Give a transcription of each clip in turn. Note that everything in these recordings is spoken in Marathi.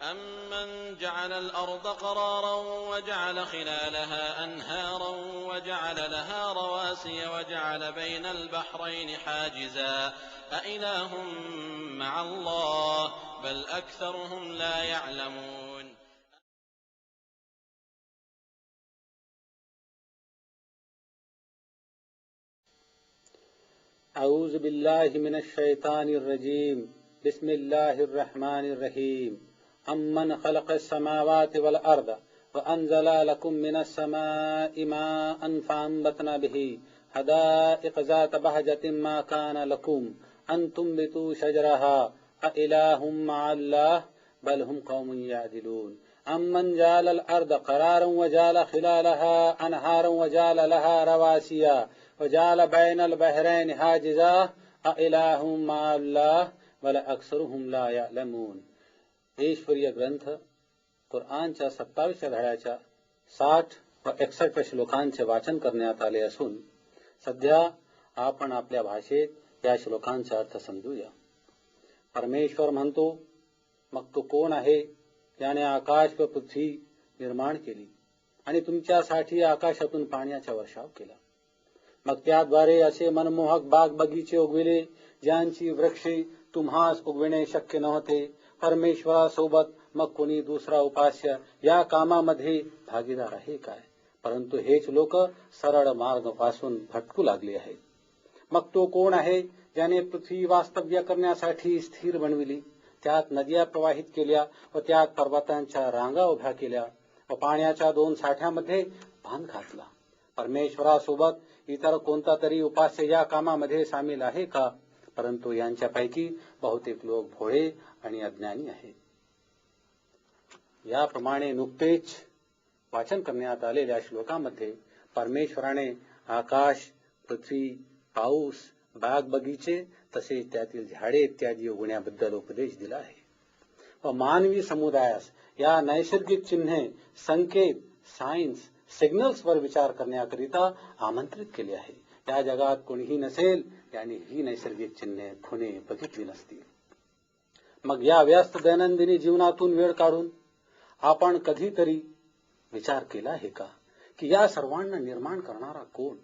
أَمَّنْ جَعَلَ الْأَرْضَ قَرَارًا وَجَعَلَ خِلَالَهَا أَنْهَارًا وَجَعَلَ لَهَا رَوَاسِيَ وَجَعَلَ بَيْنَ الْبَحْرَيْنِ حَاجِزًا أَإِلَٰهٌ مَّعَ اللَّهِ بَلْ أَكْثَرُهُمْ لَا يَعْلَمُونَ. أعوذ بالله من الشيطان الرجيم. بسم الله الرحمن الرحيم. أمن خلق السماوات والأرض وأنزل لكم من السماء ماء فأنبتنا به حدائق ذات بهجة ما كان لكم أن تنبتوا شجرها أإله مع الله بل هم قوم يعدلون. أمن جعل الأرض قرارا وجعل خلالها أنهارا وجعل لها رواسي وجعل بين البحرين حاجزا أإله مع الله بل أكثرهم لا يعلمون. ईश्वरीय ग्रंथ कुराणच्या 27व्या धड्याच्या 60 व 61 श्लोकांचे वाचन करण्यात आले असून सध्या आपण आपल्या भाषेत या श्लोकांचा अर्थ समजूया. परमेश्वर म्हणतो, मग तो कोण आहे ज्याने आकाश व पृथ्वी निर्माण केली आणि तुमच्यासाठी आकाशातून पाण्याचा वर्षाव केला. मग त्याद्वारे असे मनमोहक बाग बगीचे उगविले ज्यांची वृक्षे तुम्हास उगविणे शक्य नव्हते. परमेश्वरासोबत मग कोणी दुसरा उपास्य या कामामध्ये भागीदार आहे काय? परंतु हेच लोक सरळ मार्गापासून भटकू लागले आहेत. मग तो कोण आहे ज्याने पृथ्वी वास्तव्य करण्यासाठी स्थिर बनविली, त्यात नद्या प्रवाहित केल्या व त्यात पर्वतांच्या रांगा उभ्या केल्या व पाण्याच्या 2 साठ्यामध्ये बांध घातला. परमेश्वरासोबत इतर कोणता तरी उपास्य या कामामध्ये सामील आहे का? परंतु यांच्यापैकी बहुतेक लोक भोळे आणि अज्ञानी आहेत. याप्रमाणे नुकतेच वाचन करण्यात आलेल्या श्लोकामध्ये परमेश्वराने आकाश, पृथ्वी, पाऊस, बाग बगीचे तसेच त्यातील झाडे इत्यादी उगवण्याबद्दल उपदेश दिला आहे व मानवी समुदायास या नैसर्गिक चिन्हे, संकेत, सायन्स, सिग्नल्स वर विचार करण्याकरिता आमंत्रित केले आहे. त्या जगात कोणीही नसेल याने ही नैसर्गिक चिन्हे खुणे बघितली नसतील. मग या व्यस्त दैनंदिनी जीवनातून वेळ काढून आपण कधीतरी विचार केला आहे का की या सर्वांना निर्माण करणारा कोण?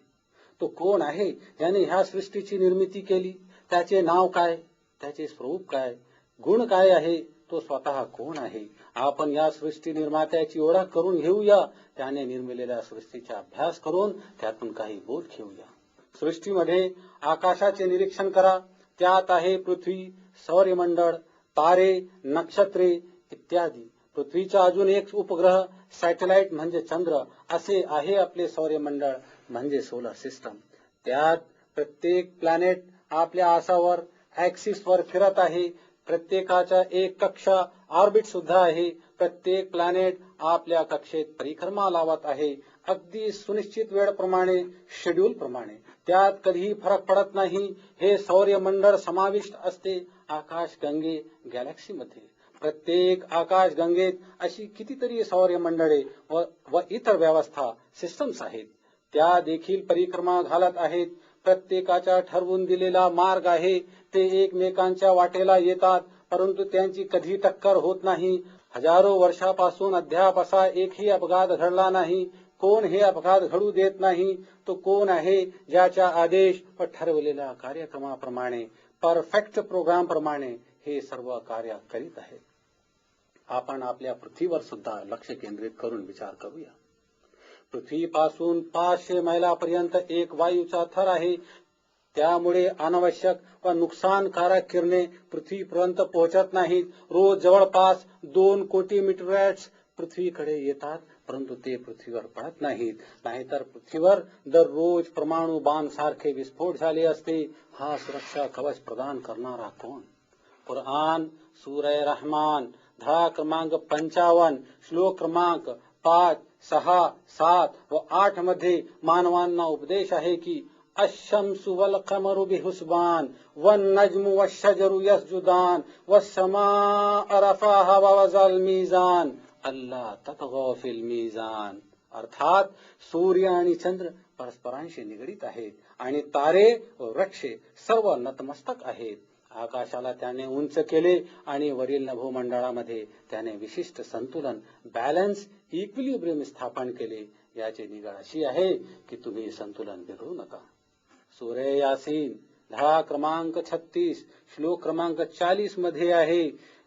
तो कोण आहे ज्याने ह्या सृष्टीची निर्मिती केली? त्याचे नाव काय? त्याचे स्वरूप काय? गुण काय आहे? तो स्वतः कोण आहे? आपण या सृष्टी निर्मात्याची ओळख करून घेऊया. त्याने निर्मिलेल्या सृष्टीचा अभ्यास करून त्यातून काही बोध घेऊया. सृष्टीमध्ये आकाशाचे निरीक्षण करा. त्यात आहे पृथ्वी, सौरमंडळ, तारे, नक्षत्रे इत्यादी. पृथ्वीचा अजून एक उपग्रह सॅटेलाइट म्हणजे चंद्र असे आहे आपले सौरमंडळ म्हणजे सोलर सिस्टम. त्यात प्रत्येक प्लॅनेट आपल्या आसावर ऍक्सिस वर फिरत आहे. प्रत्येकाचा एक कक्षा ऑर्बिट सुद्धा आहे. प्रत्येक प्लॅनेट आपल्या कक्षेत परिक्रमा लावत आहे अगदी सुनिश्चित वेळेप्रमाणे, शेड्यूल प्रमाणे. त्यात कधीही फरक पडत नाही. हे सौरमंडळ समाविष्ट असते आकाशगंगे गॅलेक्सीमध्ये. प्रत्येक आकाशगंगेत अशी कितीतरी सौरमंडळे व इतर व्यवस्था सिस्टम्स आहेत. त्या देखील परिक्रमा घालत आहेत. प्रत्येकाचा ठरवून दिलेला मार्ग आहे. ते एकमेकांच्या वाटेला येतात परंतु त्यांची कधी टक्कर होत नाही. हजारो वर्षापासून अद्याप असा एकही अपघात घडला नाही. कोण हे अपघात घडू देत नाही? तो कोण आहे ज्याच्या आदेश व ठरवलेल्या कार्यक्रमाप्रमाणे, परफेक्ट प्रोग्राम प्रमाणे हे सर्व कार्य करीत आहे. आपण आपल्या पृथ्वीवर सुद्धा लक्ष केंद्रित करून विचार करूया. पृथ्वीपासून 500 मैलापर्यंत एक वायूचा थर आहे. त्यामुळे अनावश्यक व नुकसानकारक किरणे पृथ्वीपर्यंत पोहोचत नाहीत. रोज जवळपास 2 कोटी मीटरॅट्स पृथ्वीकडे येतात परंतु ते पृथ्वीवर पडत नाहीत. नाहीतर पृथ्वीवर दररोज परमाणु बाण सारखे विस्फोट झाले असते. हा सुरक्षा कवच प्रदान करणारा कोण? कुराण सूरह रहमान धडा क्रमांक 55 श्लोक क्रमांक 5, 6, 7 व 8 मध्ये मानवांना उपदेश आहे की अशम्सु वल कमरु बिहुस्बान वन नजमु वशजरु यस्जुदान वस्समाअ रफाहा ववज़ल मीजान अल्ला ततगौ फिल मीजान. अर्थात सूर्य आणि चंद्र परस्परांशी निगडीत आहेत आणि तारे व वृक्षे सर्व नतमस्तक आहेत. आकाशाला त्याने उंच केले आणि वरील नभोमंडळामध्ये त्याने विशिष्ट संतुलन, बॅलन्स, इक्विलिब्रियम स्थापन केले. याची निगा अशी आहे की तुम्ही संतुलन बिघडू नका. सूर्य यासीन धडा क्रमांक 36 श्लोक क्रमांक 40 मध्ये आहे,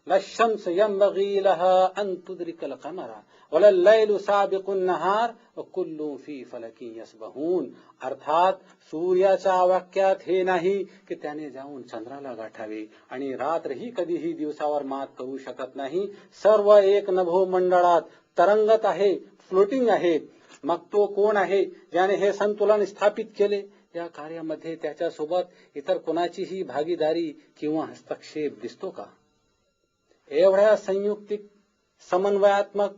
लशम्स यंबगी लहा अन तुद्रिकल कमरा वलल लैलु साबिकुन नहार व कुल्लू फी फलकी यस्बहून. अर्थात सूर्याच्या वाक्यात हे नाही की त्याने जाऊन चंद्राला गाठावे आणि रात्रही कधीही दिवसावर मात करू शकत नाही. सर्व एक नभोमंडळात तरंगत आहे, फ्लोटिंग आहे. मग तो कोण आहे ज्याने हे संतुलन स्थापित केले? या कार्यामध्ये त्याच्यासोबत इतर कोणाचीही भागीदारी किंवा हस्तक्षेप दिसतो का? एवढ्या संयुक्तिक, समन्वयात्मक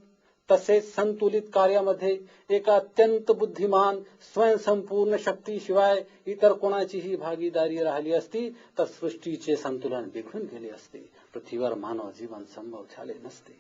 तसेच संतुलित कार्यामध्ये एका अत्यंत बुद्धिमान, स्वयंसंपूर्ण शक्तीशिवाय इतर कोणाचीही भागीदारी राहिली असती तर सृष्टीचे संतुलन बिघडून गेले असते. पृथ्वीवर मानव जीवन संभव झाले नसते.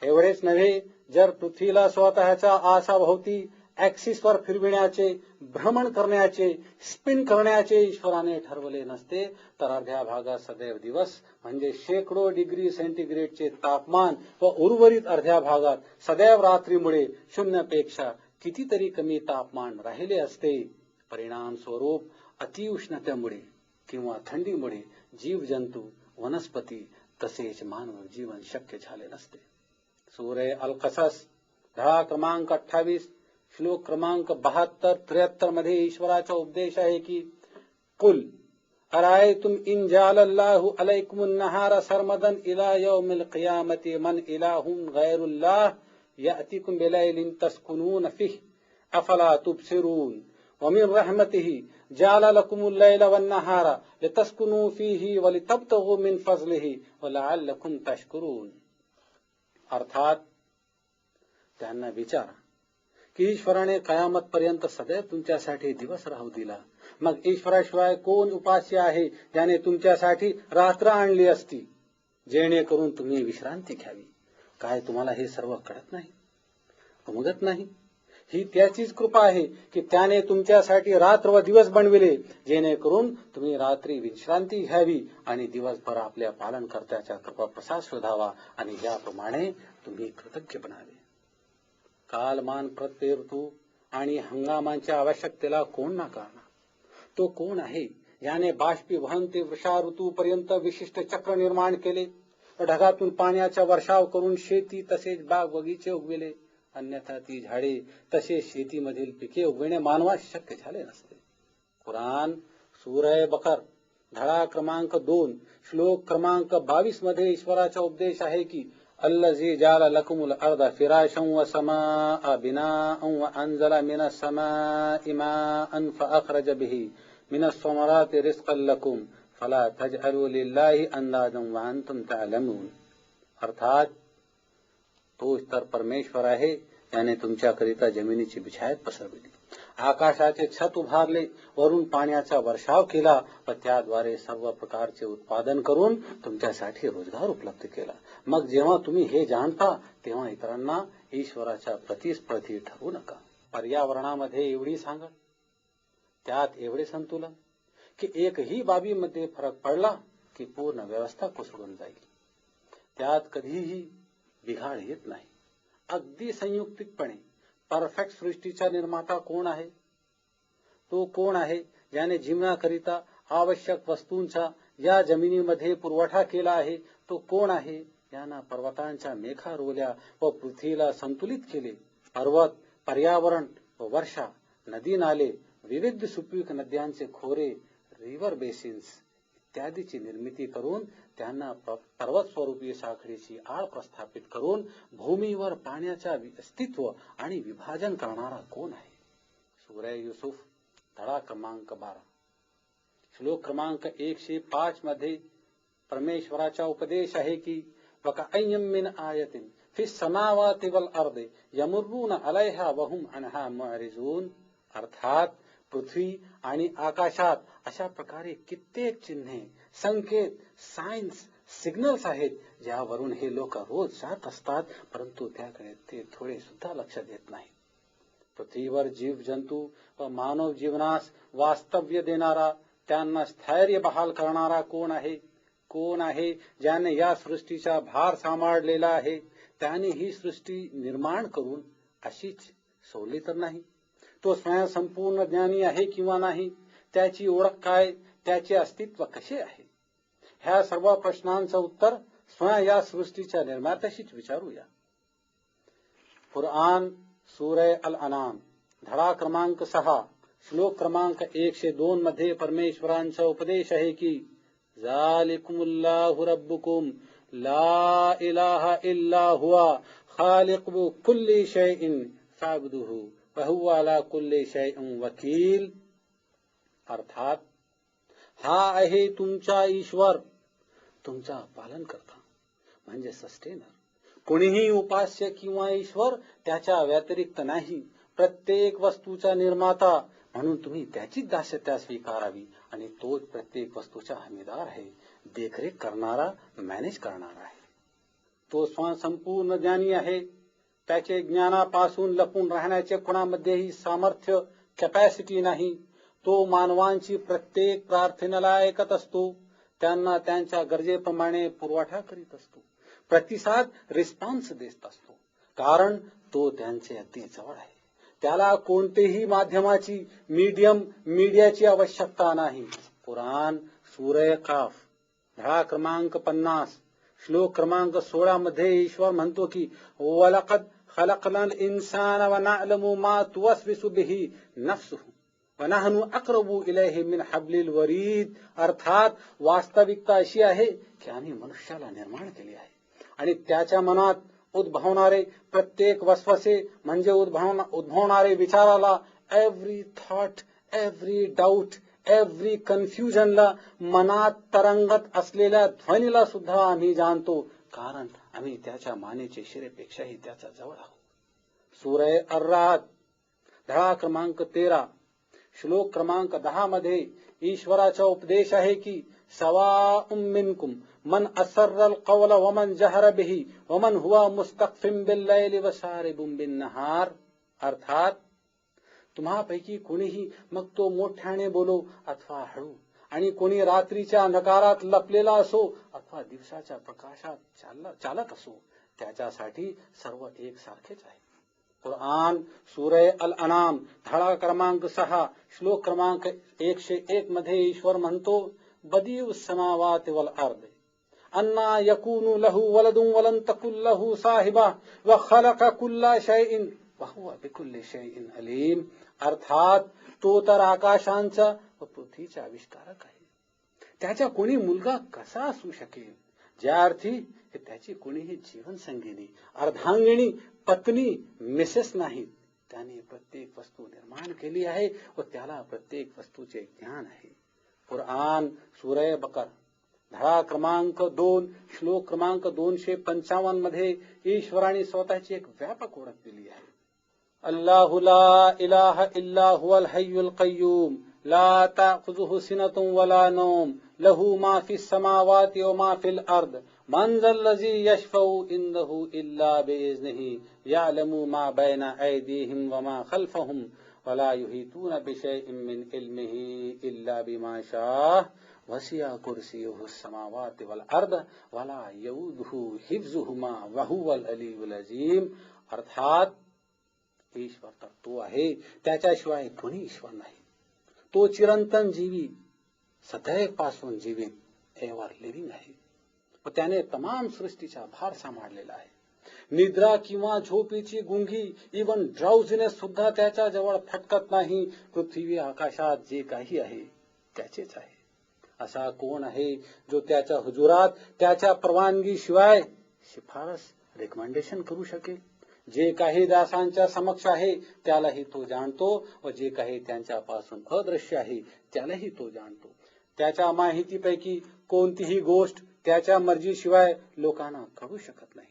एवढेच नव्हे, जर पृथ्वीला स्वतःच्या आसाभोवती ऍक्सिसवर फिरविण्याचे, भ्रमण करण्याचे, स्पिन करण्याचे ईश्वराने ठरवले नसते तर अर्ध्या भागात सदैव दिवस म्हणजे शेकडो डिग्री सेंटीग्रेडचे तापमान व उर्वरित अर्ध्या भागात सदैव रात्रीमुळे शून्यापेक्षा कितीतरी कमी तापमान राहिले असते. परिणाम स्वरूप अतिउष्णतेमुळे किंवा थंडीमुळे जीवजंतू, वनस्पती तसेच मानव जीवन शक्य झाले नसते. सूर्य अल कसस धडा क्रमांक 28 श्लोक क्रमांक 72-73 मध्ये ईश्वराचा उपदेश आहे की, कुल अरायतुम इन जालल्लाहु अलैकुमुन नहारा सरमदन इला यौमिल क़ियामति मन इलाहुन गैरुल्लाह यातिकुम बिलैलिन तस्कुनून फिह अफला तुबसिरून व मिन रहमतिही जाल लकुमुल लैला वन नहारा लितस्कुनू फीही व लितब्तगू मिन फज़लिही व लअल्लकुम तशकुरून. अर्थात त्यांना विचारा की ईश्वराने कयामत पर्यंत सदैव तुमच्यासाठी दिवस राहू दिला. मग ईश्वराशिवाय कोण उपास्य आहे ज्याने तुमच्यासाठी रात्र आणली असती जेणेकरून तुम्ही विश्रांती घ्यावी? काय तुम्हाला हे सर्व कळत नाही, उमगत नाही? ही त्याचीच कृपा आहे की त्याने तुमच्यासाठी रात्र व दिवस बनविले जेणेकरून तुम्ही रात्री विश्रांती घ्यावी आणि दिवसभर आपल्या पालनकर्त्याच्या कृपा प्रसाद शोधावा आणि याप्रमाणे तुम्ही कृतज्ञ बनावे. कालमान, प्रत्यय ऋतू आणि हंगामांच्या आवश्यकतेला कोण नाकारणार? तो कोण आहे याने बाष्पीभवन ते वर्षा ऋतूपर्यंत विशिष्ट चक्र निर्माण केले, ढगातून पाण्याचा वर्षाव करून शेती तसेच बाग बगीचे उगविले. अन्यथा ती झाडे तसेच शेतीमधील पिके उगविणे मानवास शक्य झाले नसते. कुराण सूरह बकर धडा क्रमांक 2 श्लोक क्रमांक 22 मध्ये ईश्वराचा उपदेश आहे की, अल्लज़ी जाल लकुमुल अर्द फिराशं व समाअ बिनाअं व अंज़ल मिनस समाइ माअन फअख़रज बिही मिनस समराति रिज़क़न लकुम फला तजअलू लिल्लाहि अंदादन व अंतुम तअलमून. अर्थात तो तर परमेश्वर आहे त्याने तुमच्याकरिता जमिनीची बिछायत पसरविली, आकाशाचे छत उभारले, वरून पाण्याचा वर्षाव केला व त्याद्वारे सर्व प्रकारचे उत्पादन करून तुमच्यासाठी रोजगार उपलब्ध केला. मग जेव्हा तुम्ही हे जाणता तेव्हा इतरांना ईश्वराच्या प्रतिस्पर्धी ठरवू नका. पर्यावरणामध्ये एवढी सांगड, त्यात एवढे संतुलन की एकही बाबीमध्ये फरक पडला की पूर्ण व्यवस्था कोसळून जाईल. त्यात कधीही बिघाड येत नाही. अगदी संयुक्तिकपणे परफेक्ट सृष्टीचा निर्माता कोण आहे? तो कोण आहे ज्याने जीवनाकरिता आवश्यक वस्तूंचा या जमिनीमध्ये पुरवठा केला आहे? तो कोण आहे ज्यानं पर्वतांच्या मेघा रोवल्या व पृथ्वीला संतुलित केले? पर्वत, पर्यावरण व वर्षा, नदी नाले, विविध सुपीक नद्यांचे खोरे, रिव्हर बेसिन्स इत्यादीची निर्मिती करून त्यांना पर्वत स्वरूपी साखळीची आळ प्रस्थापित करून भूमीवर पाण्याचे अस्तित्व आणि विभाजन करणारा कोण आहे? सूरह युसुफ धडा क्रमांक 12 श्लोक क्रमांक 105 मध्ये परमेश्वराचा उपदेश आहे की, वकअय्यम मिन आयतिन फिस समावाति वल अर्दि यमुर्रून अलैहा वहुम अनहा मुअरिजून. अर्थात पृथ्वी आणि आकाशात अशा प्रकारे कित्येक चिन्हे, संकेत, सायन्स, सिग्नल्स आहेत ज्यावरून हे लोक रोज जात असतात, परंतु त्याकडे ते थोडे सुद्धा लक्ष देत नाही. पृथ्वीवर जीव जंतू व मानव जीवनास वास्तव्य देणारा त्यांना स्थैर्य बहाल करणारा कोण आहे? कोण आहे ज्याने या सृष्टीचा भार सांभाळलेला आहे? त्याने ही सृष्टी निर्माण करून अशीच सोडली तर नाही? तो स्वयं संपूर्ण ज्ञानी आहे किंवा नाही? त्याची ओळख काय? त्याचे अस्तित्व कसे आहे? ह्या सर्व प्रश्नांचं उत्तर स्वयं या सृष्टीच्या निर्मात्याशीच विचारूया. कुराण सूरे अल-अनाम धडा क्रमांक 6 श्लोक क्रमांक 102 मध्ये परमेश्वरांचा उपदेश आहे की जालिकुमुल्लाहु रब्बुकुम ला इलाहा इल्ला हुवा खालिकु कुल्ली शैइन फाबुदुहु व हुवा अला कुल्ली शैइन वकील. अर्थात हा आहे तुमचा ईश्वर, तुमचा पालन करता म्हणजे सस्टेनर. कोणीही उपास्य किंवा ईश्वर त्याच्या व्यतिरिक्त नाही. प्रत्येक वस्तूचा निर्माता म्हणून तुम्ही त्याचीच दास्यता स्वीकारावी आणि तोच प्रत्येक वस्तूचा हमीदार आहे, देखरेख करणारा, मॅनेज करणारा आहे. तो संपूर्ण ज्ञानी आहे. त्याचे ज्ञानापासून लपून राहण्याचे कोणामध्येही सामर्थ्य, कॅपॅसिटी नाही. तो मानवांची प्रत्येक प्रार्थनेला ऐकत असतो, त्यांना त्यांच्या गरजेप्रमाणे पुरवठा करीत असतो, प्रतिसाद रिस्पॉन्स देत असतो, कारण तो त्यांचे अगदी जवळ आहे. त्याला कोणतेही माध्यमाची, मीडियाची आवश्यकता नाही. कुराण सूरे काफ धडा क्रमांक 50 श्लोक क्रमांक 16 मध्ये ईश्वर म्हणतो की वलक़द खलक़नल इंसान व नअलमु मा तुवस्विसु बिही नफ्सुहु व नहनु अक़रबु इलैहि मिन हब्लिल वरीद. अर्थात वास्तविकता अशी आहे की आम्ही मनुष्याला निर्माण केले आहे आणि त्याच्या मनात उद्भवणारे प्रत्येक वसवसे म्हणजे उद्भवणारे विचाराला, every thought, every doubt, every कन्फ्युजनला, मनात तरंगत असलेल्या ध्वनीला सुद्धा आम्ही जाणतो, कारण आम्ही त्याच्या मानेचे शिरेपेक्षाही त्याचा जवळ आहोत. सूरे अर्राद धडा क्रमांक 13 श्लोक क्रमांक 10 मध्ये ईश्वराचा उपदेश आहे की सवाउम मिनकुम मन असर्रल कौल वमन जहर बिही वमन हुवा मुस्तख्फिम बिल्लैली व सारिबुम बिन्नहार. अर्थात तुम्हापैकी कोणीही, मग तो मोठ्याने बोलो अथवा हळू, आणि कोणी रात्रीच्या अंधकारात लपलेला असो अथवा दिवसाच्या प्रकाशात चालत असो, त्याच्यासाठी सर्व एक सारखेच आहे. कुराण सूरे अल-अनाम धडा क्रमांक 6 श्लोक क्रमांक 101 मध्ये ईश्वर म्हणतो बदीउस समावाति वल अर्द अन्ना यकूनु लहु वलदुन वलन तकुल लहु साहिबा व खलक कुल्ला शैइन व हुवा बिकुल्ली शैइन अलीम. अर्थात तो तर आकाशांचा व पृथ्वीचा आविष्कारक आहे. त्याचा कोणी मुलगा कसा असू शकेल? ज्या अर्थी त्याची कोणीही जीवन संगिनी, अर्धांगिणी, पत्नी, मिसेस नाहीत. त्याने प्रत्येक वस्तू निर्माण केली आहे व त्याला प्रत्येक वस्तूचे ज्ञान आहे. कुराण सूरे बकर धडा क्रमांक 2 श्लोक क्रमांक 255 मध्ये ईश्वराने स्वतःची एक व्यापक ओळख दिली आहे. अल्लाहु ला इलाहा इल्ला हुवल हय्युल क़य्यूम ला ताखुजुहु सिनतुन वला नौम लहू मा फिस समावाति व मा फिल अर्द मन ज़ल्लज़ी यशफ़उ इंदहु इल्ला बिइज़्निही यअलमु मा बैना ऐदीहिम व मा खल्फ़हुम वला युहीतून बिशैइन मिन इल्मिही इल्ला बिमा शाअ वसिअ कुर्सियुहु समावाति वल अर्द वला यऊदुहु हिफ्ज़ुहुमा व हुवल अलीयुल अज़ीम. अर्थात ईश्वर तर तो आहे, त्याच्याशिवाय कोणी ईश्वर नाही. तो चिरंतन जीवी, सदैव पासून जीवित, एव्हर लिव्हिंग आहे व त्याने तमाम सृष्टीचा भार सांभाळलेला आहे. निद्रा किंवा झोपेची गुंगी, इवन ड्राउझीनेस सुद्धा त्याच्या जवळ फटकत नाही. पृथ्वी आकाशात जे काही आहे त्याचेच आहे. असा कोण आहे जो त्याच्या हुजुरात त्याच्या परवानगी शिवाय शिफारस, रेकमेंडेशन करू शकेल? जे काही दासांच्या समक्ष आहे त्यालाही तो जाणतो व जे काही त्यांच्यापासून अदृश्य आहे त्यालाही तो जाणतो. त्याच्या माहितीपैकी कोणतीही गोष्ट त्याच्या मर्जीशिवाय लोकांना कळू शकत नाही.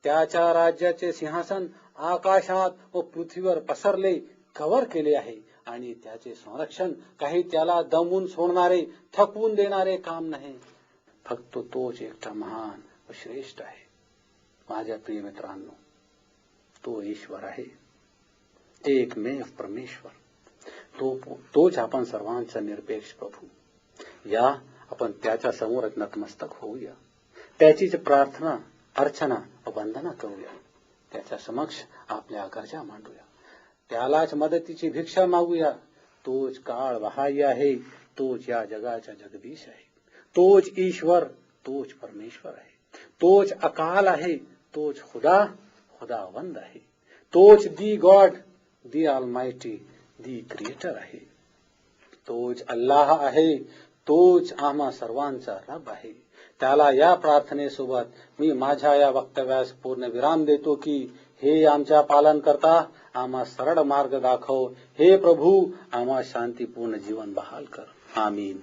त्याच्या राज्याचे सिंहासन आकाशात व पृथ्वीवर पसरले, कव्हर केले आहे आणि त्याचे संरक्षण काही त्याला दमवून सोडणारे, थकवून देणारे काम नाही. फक्त तोच एकटा महान व श्रेष्ठ आहे. माझ्या प्रिय मित्रांनो, तो ईश्वर आहे, एकमेव परमेश्वर. तोच आपण सर्वांचा निरपेक्ष प्रभू. या आपण त्याच्या समोर नतमस्तक होऊया, त्याचीच प्रार्थना, अर्चना व वंदना करूया, त्याच्या समक्ष आपल्या गरजा मांडूया, त्यालाच मदतीची भिक्षा मागूया. तोच काळ बाह्य आहे, तोच या जगाचा जगदीश आहे, तोच ईश्वर, तोच परमेश्वर आहे, तोच अकाल आहे, तोच खुदावंद आहे, तोच दी गॉड, दी ऑलमाइटी, दी क्रिएटर आहे, तोच अल्लाह आहे, तोच आम्हा सर्वांचा रब आहे. त्याला या प्रार्थनेसोबत मी माझ्या या वक्तव्यास पूर्ण विराम देतो की हे आमच्या पालन करता, आम्हा सरळ मार्ग दाखव. हे प्रभू, आम्हा शांतीपूर्ण जीवन बहाल कर. आमीन.